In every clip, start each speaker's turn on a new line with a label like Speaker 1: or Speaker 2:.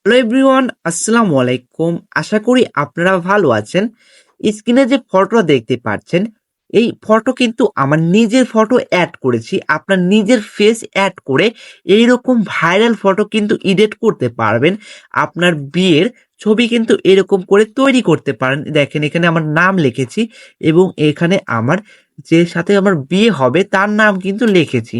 Speaker 1: Hello everyone, আসসালামু আলাইকুম। আশা করি আপনারা ভালো আছেন। স্ক্রিনে যে ফটোটা দেখতে পাচ্ছেন, এই ফটো কিন্তু আমার নিজের ফটো অ্যাড করেছি। আপনার নিজের ফেস অ্যাড করে এইরকম ভাইরাল ফটো কিন্তু এডিট করতে পারবেন। আপনার বিয়ের ছবি কিন্তু এরকম করে তৈরি করতে পারেন। দেখেন এখানে আমার নাম লিখেছি এবং এখানে আমার যে সাথে আমার বিয়ে হবে তার নাম কিন্তু লিখেছি।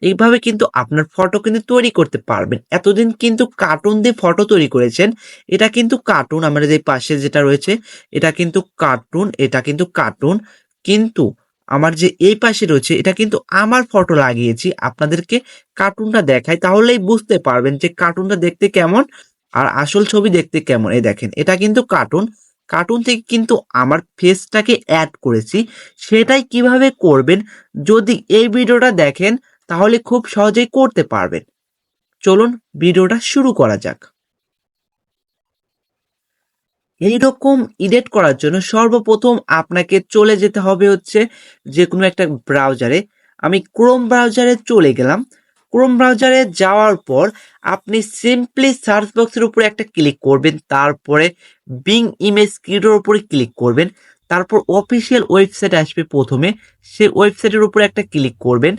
Speaker 1: এইভাবে কিন্তু আপনার ফটো কিন্তু তৈরি করতে পারবেন। এতদিন কিন্তু কার্টুন দিয়ে ফটো তৈরি করেছেন। এটা কিন্তু কার্টুন, আমার যে পাশে যেটা রয়েছে এটা কিন্তু কার্টুন, এটা কিন্তু কার্টুন। কিন্তু আমার যে এই পাশে রয়েছে এটা কিন্তু আমার ফটো লাগিয়েছি। আপনাদেরকে কার্টুনটা দেখাই, তাহলেই বুঝতে পারবেন যে কার্টুনটা দেখতে কেমন আর আসল ছবি দেখতে কেমন। এই দেখেন এটা কিন্তু কার্টুন। কার্টুন থেকে কিন্তু আমার ফেসটাকে অ্যাড করেছি। সেটাই কিভাবে করবেন যদি এই ভিডিওটা দেখেন তাহলে খুব সহজেই করতে পারবেন। চলুন ভিডিওটা শুরু করা যাক। এইরকম এডিট করার জন্য সর্বপ্রথম আপনাকে চলে যেতে হবে হচ্ছে যে কোনো একটা ব্রাউজারে। আমি ক্রোম ব্রাউজারে চলে গেলাম। ক্রোম ব্রাউজারে যাওয়ার পর আপনি সিম্পলি সার্চ বক্সের উপরে একটা ক্লিক করবেন, তারপরে বিং ইমেজ ক্রিয়েটর উপরে ক্লিক করবেন, তারপর অফিসিয়াল ওয়েবসাইট আসবে প্রথমে, সেই ওয়েবসাইটের উপরে একটা ক্লিক করবেন।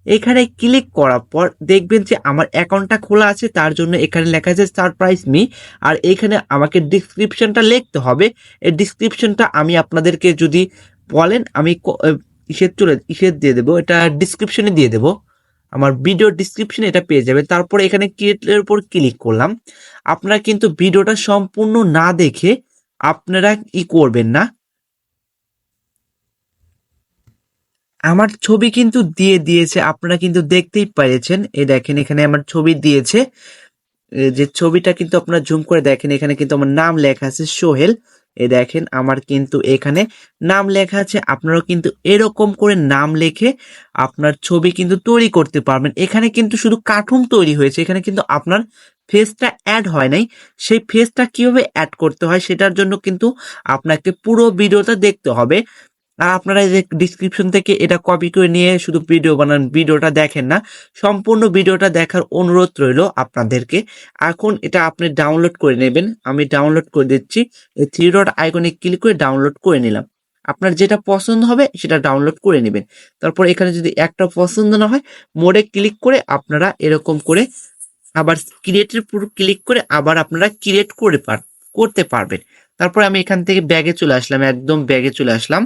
Speaker 1: এখানে ক্লিক করার পর দেখবেন যে আমার অ্যাকাউন্টটা খোলা আছে, তার জন্য এখানে লেখা আছে সারপ্রাইজ মি। আর এখানে আমাকে ডিসক্রিপশনটা লিখতে হবে। এই ডিসক্রিপশনটা আমি আপনাদেরকে যদি বলেন আমি ইসের দিয়ে দেবো, এটা ডিসক্রিপশনে দিয়ে দেবো। আমার ভিডিও ডিসক্রিপশনে এটা পেয়ে যাবে। তারপরে এখানে ক্রিয়েটের উপর ক্লিক করলাম। আপনারা কিন্তু ভিডিওটা সম্পূর্ণ না দেখে আপনারা করবেন না। আমার ছবি কিন্তু দিয়ে দিয়েছে, আপনারা কিন্তু দেখতেই পেরেছেন। এই দেখেন এখানে আমার ছবি দিয়েছে। যে ছবিটা কিন্তু আপনারা জুম করে দেখেন, এখানে কিন্তু আমার নাম লেখা আছে সোহেল। এই দেখেন আমার কিন্তু এখানে নাম লেখা আছে। আপনারাও কিন্তু এরকম করে নাম লিখে আপনার ছবি কিন্তু তৈরি করতে পারবেন। এখানে কিন্তু শুধু কার্টুন তৈরি হয়েছে, এখানে কিন্তু আপনার ফেসটা অ্যাড হয় নাই। সেই ফেসটা কিভাবে অ্যাড করতে হয় সেটার জন্য কিন্তু আপনাকে পুরো ভিডিওটা দেখতে হবে। আর আপনারা এই যে ডিসক্রিপশন থেকে এটা কপি করে নিয়ে শুধু ভিডিও বানান, ভিডিওটা দেখেন না। সম্পূর্ণ ভিডিওটা দেখার অনুরোধ রইল আপনাদেরকে। এখন এটা আপনি ডাউনলোড করে নেবেন। আমি ডাউনলোড করে দিচ্ছি। এই থ্রি ডট আইকনে ক্লিক করে ডাউনলোড করে নিলাম। আপনার যেটা পছন্দ হবে সেটা ডাউনলোড করে নেবেন। তারপর এখানে যদি একটা পছন্দ না হয়, মোডে ক্লিক করে আপনারা এরকম করে আবার ক্রিয়েটের পুরো ক্লিক করে আবার আপনারা ক্রিয়েট করতে পারবেন। তারপর আমি এখান থেকে ব্যাগে চলে আসলাম, একদম ব্যাগে চলে আসলাম।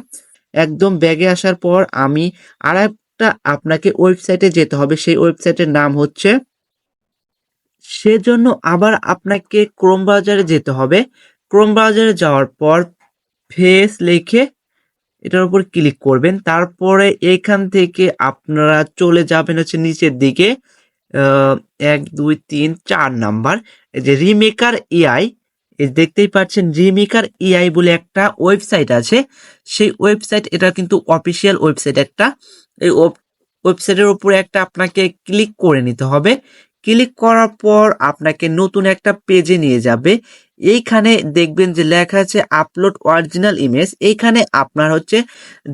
Speaker 1: একদম ব্যাগে আসার পর আমি আর একটা আপনাকে ওয়েবসাইটে যেতে হবে। সেই ওয়েবসাইটের নাম হচ্ছে, সেজন্য আবার আপনাকে ক্রোম ব্রাউজারে যেতে হবে। ক্রোম ব্রাউজারে যাওয়ার পর ফেস লিখে এটার উপর ক্লিক করবেন। তারপরে এখান থেকে আপনারা চলে যাবেন হচ্ছে নিচের দিকে, 1 2 3 4 নাম্বার, এই যে রিমেকার এআই, এই দেখতেই পাচ্ছেন রিমেকার এআই বলে একটা ওয়েবসাইট আছে। সেই ওয়েবসাইট, এটা কিন্তু অফিসিয়াল ওয়েবসাইট একটা। এই ওয়েবসাইটের উপরে একটা আপনাকে ক্লিক করে নিতে হবে। ক্লিক করার পর আপনাকে নতুন একটা পেজে নিয়ে যাবে। এইখানে দেখবেন যে লেখা আছে আপলোড অরিজিনাল ইমেজ। এইখানে আপনার হচ্ছে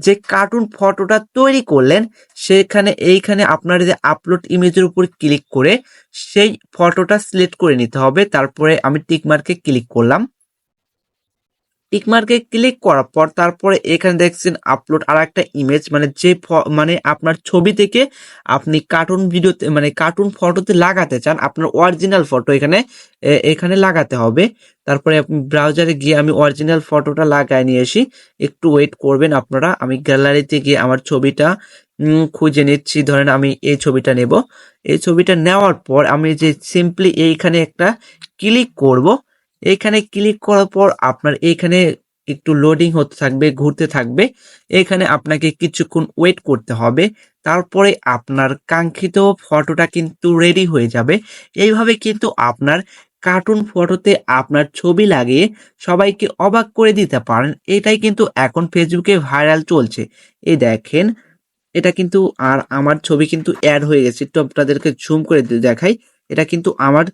Speaker 1: যে কার্টুন ফটোটা তৈরি করলেন সেখানে এইখানে আপনার যে আপলোড ইমেজের উপর ক্লিক করে সেই ফটোটা সিলেক্ট করে নিতে হবে। তারপরে আমি টিক মার্কে ক্লিক করলাম। টিক মার্কে ক্লিক করার পর তারপরে এখানে দেখছেন আপলোড আর একটা ইমেজ, মানে যে মানে আপনার ছবি থেকে আপনি কার্টুন ভিডিওতে মানে কার্টুন ফটোতে লাগাতে চান, আপনার অরিজিনাল ফটো এখানে এখানে লাগাতে হবে। তারপরে আপনি ব্রাউজারে গিয়ে আমি অরিজিনাল ফটোটা লাগায় নিয়ে আসি। একটু ওয়েট করবেন আপনারা। আমি গ্যালারিতে গিয়ে আমার ছবিটা খুঁজে নিচ্ছি। ধরেন আমি এই ছবিটা নেব। এই ছবিটা নেওয়ার পর আমি যে সিম্পলি এইখানে একটা ক্লিক করব। এইখানে ক্লিক করার পর আপনার এইখানে একটু লোডিং হতে থাকবে, ঘুরতে থাকবে। এখানে আপনাকে কিছুক্ষণ ওয়েট করতে হবে। তারপরে আপনার কাঙ্ক্ষিত ফটোটা কিন্তু রেডি হয়ে যাবে। এইভাবে কিন্তু আপনার কার্টুন ফটোতে আপনার ছবি লাগিয়ে সবাইকে অবাক করে দিতে পারেন। এটাই কিন্তু এখন ফেসবুকে ভাইরাল চলছে। এই দেখেন এটা কিন্তু, আর আমার ছবি কিন্তু অ্যাড হয়ে গেছে। একটু আপনাদেরকে জুম করে দেখাই। এটা কিন্তু আমার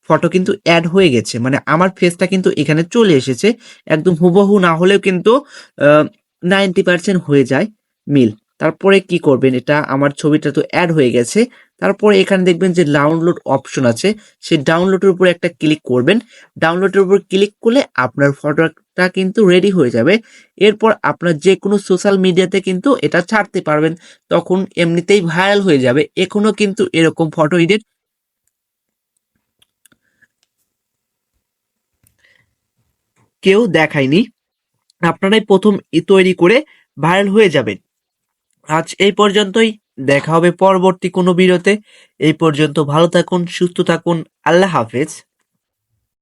Speaker 1: ফটো কিন্তু অ্যাড হয়ে গেছে, মানে আমার ফেসটা কিন্তু এখানে চলে এসেছে। একদম হুবহু না হলেও কিন্তু 90% হয়ে যায় মিল। তারপরে কি করবেন, এটা আমার ছবিটা তো অ্যাড হয়ে গেছে। তারপরে এখানে দেখবেন যে ডাউনলোড অপশন আছে, সেই ডাউনলোডের উপর একটা ক্লিক করবেন। ডাউনলোডের উপর ক্লিক করলে আপনার ফটোটা কিন্তু রেডি হয়ে যাবে। এরপর আপনার যে কোনো সোশ্যাল মিডিয়াতে কিন্তু এটা ছাড়তে পারবেন, তখন এমনিতেই ভাইরাল হয়ে যাবে। এখনো কিন্তু এরকম ফটো এডিট কেউ দেখায়নি, আপনারাই প্রথম তৈরি করে ভাইরাল হয়ে যাবেন। আজ এই পর্যন্তই, দেখা হবে পরবর্তী কোনো ভিডিওতে। এই পর্যন্ত ভালো থাকুন, সুস্থ থাকুন, আল্লাহ হাফেজ।